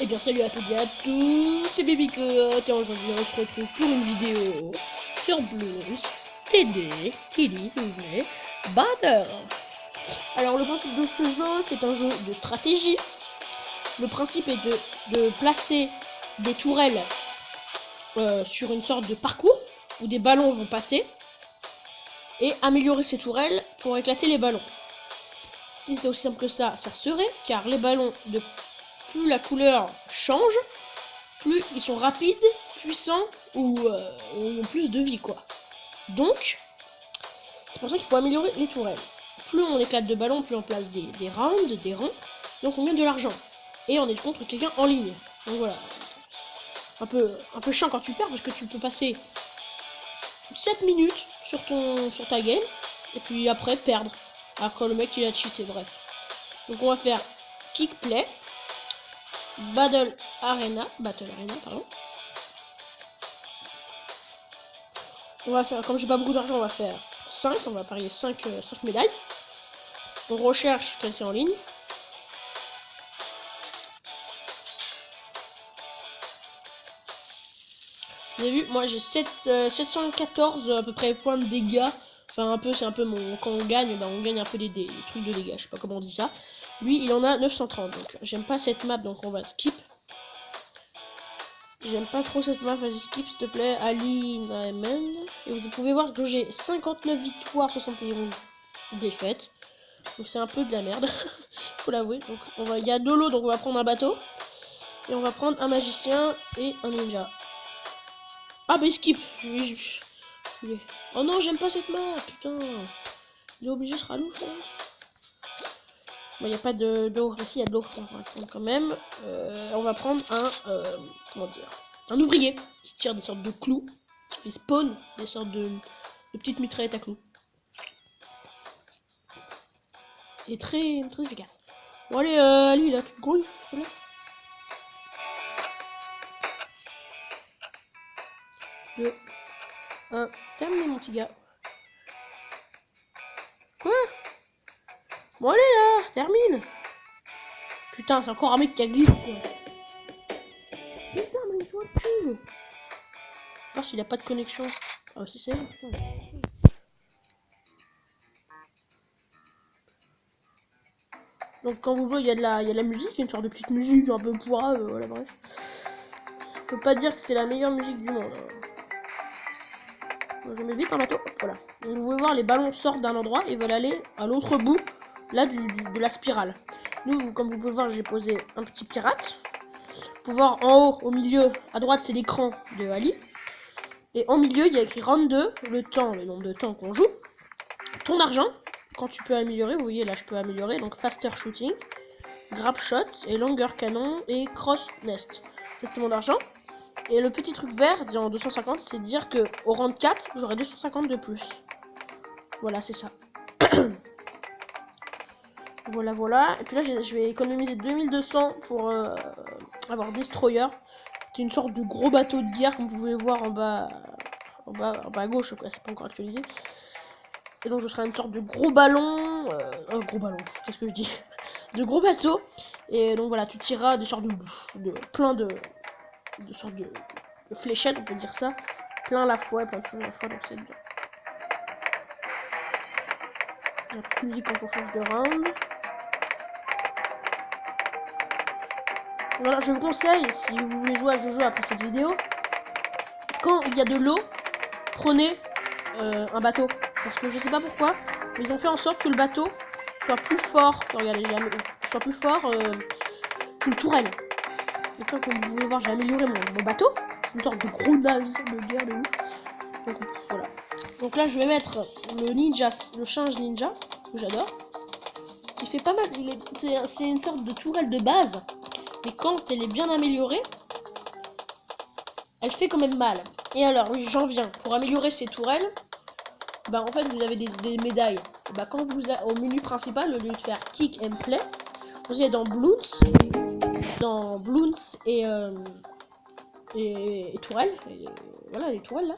bien salut à toutes et à tous, c'est Bibicote et aujourd'hui on se retrouve pour une vidéo sur Bloons TD Battle. Alors le principe de ce jeu, c'est un jeu de stratégie. Le principe est de placer des tourelles sur une sorte de parcours où des ballons vont passer et améliorer ces tourelles pour éclater les ballons. Si c'était aussi simple que ça, ça serait, car les ballons, de plus la couleur change, plus ils sont rapides, puissants ou ont plus de vie, quoi. Donc, c'est pour ça qu'il faut améliorer les tourelles. Plus on éclate de ballons, plus on place des rounds, des rangs, donc on gagne de l'argent. Et on est contre quelqu'un en ligne. Donc voilà. Un peu chiant quand tu perds parce que tu peux passer 7 minutes sur ta game et puis après perdre. Alors que le mec il a cheaté, bref. Donc on va faire kick play, battle arena, pardon. On va faire, comme j'ai pas beaucoup d'argent, on va faire 5, on va parier 5 médailles. On recherche quelqu'un en ligne. Vous avez vu, moi j'ai 714 à peu près points de dégâts. Enfin c'est un peu mon... Quand on gagne, ben, on gagne un peu des trucs de dégâts, je sais pas comment on dit ça. Lui il en a 930, donc j'aime pas cette map, donc on va skip. J'aime pas trop cette map, vas-y skip s'il te plaît. Ali Naemen. Et vous pouvez voir que j'ai 59 victoires, 71 défaites. Donc c'est un peu de la merde, faut l'avouer. Donc il y a de l'eau, donc on va prendre un bateau. Et on va prendre un magicien et un ninja. Ah bah skip. Oh non, j'aime pas cette map, putain. Il est obligé de se rallouer. Bon, il n'y a pas d'eau. Ici, il y a de l'eau. On va prendre quand même. On va prendre comment dire, un ouvrier qui tire des sortes de clous. Qui fait spawn des sortes de petites mitraillettes à clous. C'est très efficace. Bon, allez, lui, là, tu te grouilles. 2, 1, terminé mon petit gars. Quoi? Bon allez là, termine. Putain, c'est encore un mec qui a glitch, quoi. Putain, mais il faut plus. Je pense qu'il a pas de connexion. Ah si c'est putain. Donc quand vous jouez, il y a de la musique, une sorte de petite musique un peu poids, voilà bref. Je peux pas dire que c'est la meilleure musique du monde. Je mets vite en bateau, voilà. Donc, vous pouvez voir, les ballons sortent d'un endroit et veulent aller à l'autre bout, là, de la spirale. Nous, comme vous pouvez voir, j'ai posé un petit pirate. Vous pouvez voir en haut, au milieu, à droite, c'est l'écran de Ali. Et en milieu, il y a écrit round 2, le nombre de temps qu'on joue. Ton argent, quand tu peux améliorer, vous voyez là, je peux améliorer. Donc faster shooting, grab shot, et longer canon, et cross nest. Ça, c'est mon argent. Et le petit truc vert, en 250, c'est dire que au round 4, j'aurai 250 de plus. Voilà, c'est ça. Voilà. Et puis là, je vais économiser 2200 pour avoir Destroyer. C'est une sorte de gros bateau de guerre, comme vous pouvez voir en bas à gauche. C'est pas encore actualisé. Et donc, je serai une sorte de gros ballon. Qu'est-ce que je dis? De gros bateau. Et donc, voilà, tu tireras des sortes plein de sortes de fléchettes, on peut dire ça. Plein à la fois, donc c'est bien. La petite musique quand on change de round. Voilà, je vous conseille, si vous voulez jouer à ce jeu après cette vidéo, quand il y a de l'eau, prenez un bateau. Parce que je sais pas pourquoi, mais ils ont fait en sorte que le bateau soit plus fort. Regardez, soit plus fort qu'une tourelle. Et comme vous pouvez voir, j'ai amélioré mon bateau. C'est une sorte de gros navire de guerre de ouf. Donc voilà. Donc là, je vais mettre le singe ninja, que j'adore. Il fait pas mal, c'est une sorte de tourelle de base. Mais quand elle est bien améliorée, elle fait quand même mal. Et alors, oui, j'en viens. Pour améliorer ces tourelles, bah en fait, vous avez des médailles. Bah quand vous êtes au menu principal, au lieu de faire kick and play, vous êtes dans Bloons et tourelles. Voilà, les tourelles là.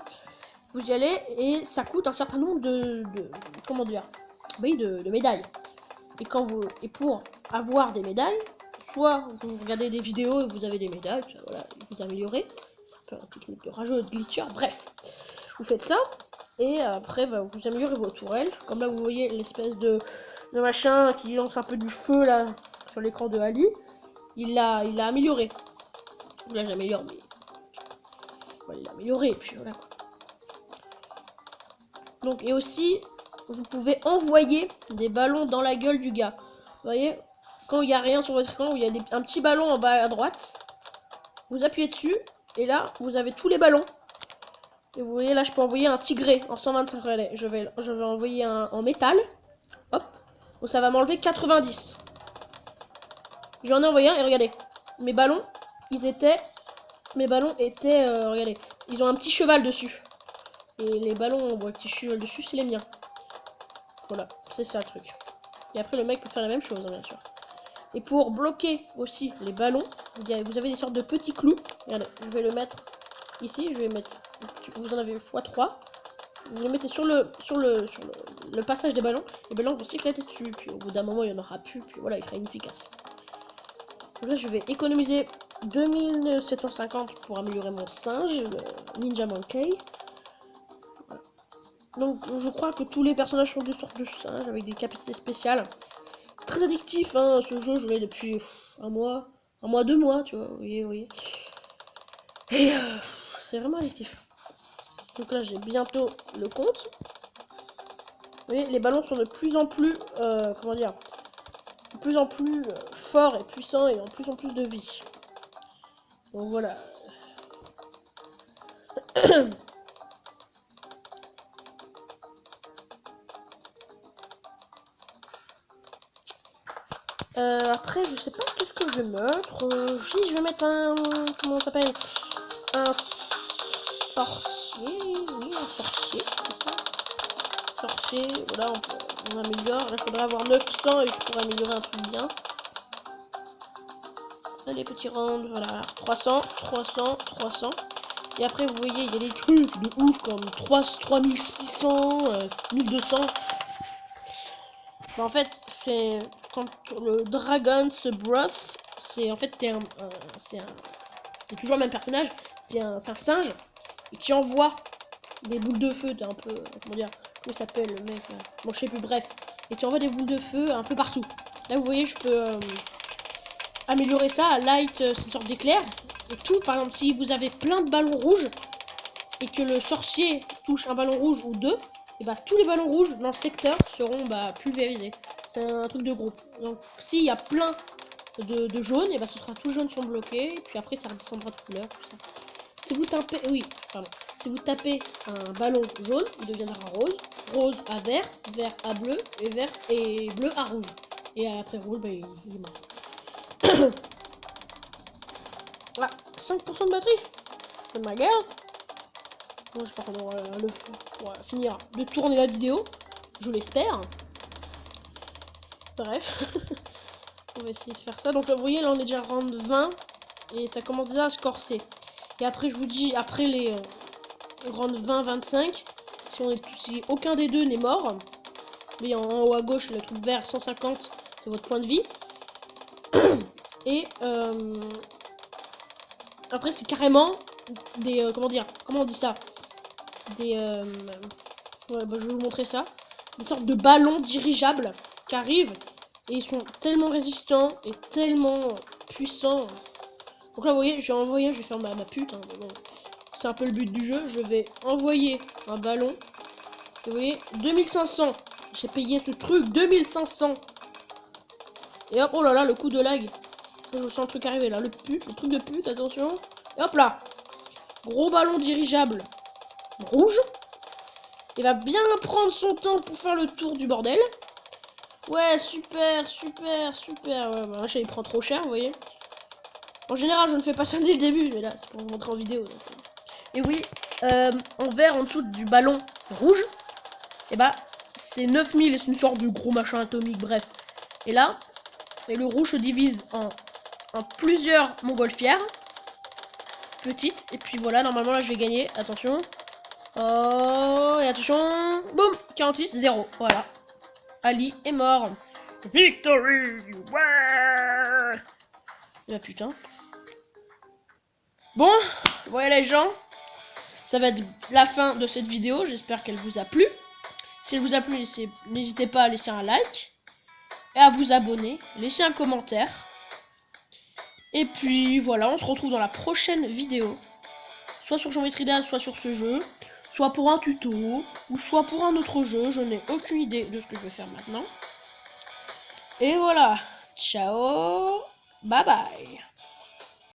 Vous y allez et ça coûte un certain nombre comment dire, oui, de médailles. Et pour avoir des médailles, soit vous regardez des vidéos et vous avez des médailles, voilà, vous améliorez. C'est un peu une technique de rageux, de glitcher, bref. Vous faites ça, et après bah, vous améliorez vos tourelles. Comme là vous voyez l'espèce de machin qui lance un peu du feu là sur l'écran de Ali. Il l'a amélioré. Là j'améliore, mais voilà, il l'a amélioré, et puis voilà quoi. Donc, et aussi, vous pouvez envoyer des ballons dans la gueule du gars. Vous voyez, quand il n'y a rien sur votre écran, où il y a un petit ballon en bas à droite, vous appuyez dessus, et là, vous avez tous les ballons. Et vous voyez, là, je peux envoyer un tigré en 125 relais. Je vais envoyer un en métal. Hop. Donc, ça va m'enlever 90. J'en ai envoyé un, et regardez. Mes ballons étaient, regardez, ils ont un petit cheval dessus. Et les ballons qui cheval dessus, c'est les miens. Voilà, c'est ça le truc. Et après, le mec peut faire la même chose, hein, bien sûr. Et pour bloquer aussi les ballons, vous avez des sortes de petits clous. Regardez, je vais le mettre ici. Je vais mettre. Vous en avez x3. Vous le mettez sur le passage des ballons. Les ballons vont s'éclater dessus. Puis au bout d'un moment, il n'y en aura plus. Puis voilà, il sera inefficace. Donc là, je vais économiser 2750 pour améliorer mon singe, le Ninja Monkey. Donc je crois que tous les personnages sont des sortes de singes avec des capacités spéciales. Très addictif, hein, ce jeu, je l'ai depuis un mois, 2 mois, tu vois, vous voyez. Et c'est vraiment addictif. Donc là j'ai bientôt le compte. Vous voyez, les ballons sont de plus en plus, comment dire, de plus en plus forts et puissants et ont de plus en plus de vie. Donc voilà. Après, je sais pas qu'est-ce que je vais mettre. Je vais mettre un. Comment ça s'appelle? Un sorcier. Oui, un sorcier, c'est ça. Sorcier, voilà, on améliore. Là, il faudrait avoir 900 et pour améliorer un truc bien. Là, les petits rounds, voilà. 300. Et après, vous voyez, il y a des trucs de ouf comme 3600, 1200. Bah, en fait, c'est quand le Dragon's Breath, c'est en fait c'est toujours le même personnage, c'est un singe et qui envoie des boules de feu, t'es un peu comment dire, comment s'appelle le mec là. Bon, je sais plus, bref, et tu envoies des boules de feu un peu partout. Là vous voyez, je peux améliorer ça à light, c'est une sorte d'éclair et tout. Par exemple, si vous avez plein de ballons rouges et que le sorcier touche un ballon rouge ou deux, et bah tous les ballons rouges dans le secteur seront pulvérisés. C'est un truc de groupe. Donc s'il y a plein de jaunes, et bah ce sera tous les jaunes sont bloqués, et puis après ça redescendra de couleur. Si vous tapez, si vous tapez un ballon jaune, il deviendra rose, rose à vert, vert à bleu, et vert et bleu à rouge. Et après rouge, bah, il est mort. Ah, 5% de batterie. Je me garde. Bon, j'espère qu'on va finir de tourner la vidéo. Je l'espère. Bref. On va essayer de faire ça. Donc là, vous voyez, là, on est déjà round 20. Et ça commence déjà à se corser. Et après, je vous dis, après les round 20-25, si aucun des deux n'est mort, vous voyez, en haut à gauche, le truc vert, 150, c'est votre point de vie. Et après, c'est carrément des... comment on dit ça? Des... ouais, bah, je vais vous montrer ça. Des sortes de ballons dirigeables qui arrivent. Et ils sont tellement résistants et tellement puissants. Donc là, vous voyez, je vais faire ma pute. Hein, bon, c'est un peu le but du jeu. Je vais envoyer un ballon. Et vous voyez, 2500. J'ai payé ce truc, 2500. Et hop, oh là là, le coup de lag. Je sens le truc arriver là. Le truc de pute, attention. Et hop là. Gros ballon dirigeable rouge. Il va bien prendre son temps pour faire le tour du bordel. Ouais, super. Ouais, bah, il prend trop cher, vous voyez. En général, je ne fais pas ça dès le début, mais là, c'est pour vous montrer en vidéo. Donc. Et oui, en vert, en dessous du ballon rouge, et bah, c'est 9000, c'est une sorte de gros machin atomique, bref. Et là, le rouge se divise en plusieurs montgolfières petites. Et puis voilà, normalement, là, je vais gagner. Attention. Oh, et attention. Boum, 46-0. Voilà. Ali est mort. Victory! Ouais! Ah putain. Bon, voilà les gens. Ça va être la fin de cette vidéo. J'espère qu'elle vous a plu. Si elle vous a plu, n'hésitez pas à laisser un like. Et à vous abonner. Laissez un commentaire. Et puis voilà, on se retrouve dans la prochaine vidéo. Soit sur Géométrie Dash, soit sur ce jeu. Soit pour un tuto. Ou soit pour un autre jeu. Je n'ai aucune idée de ce que je vais faire maintenant. Et voilà. Ciao. Bye bye.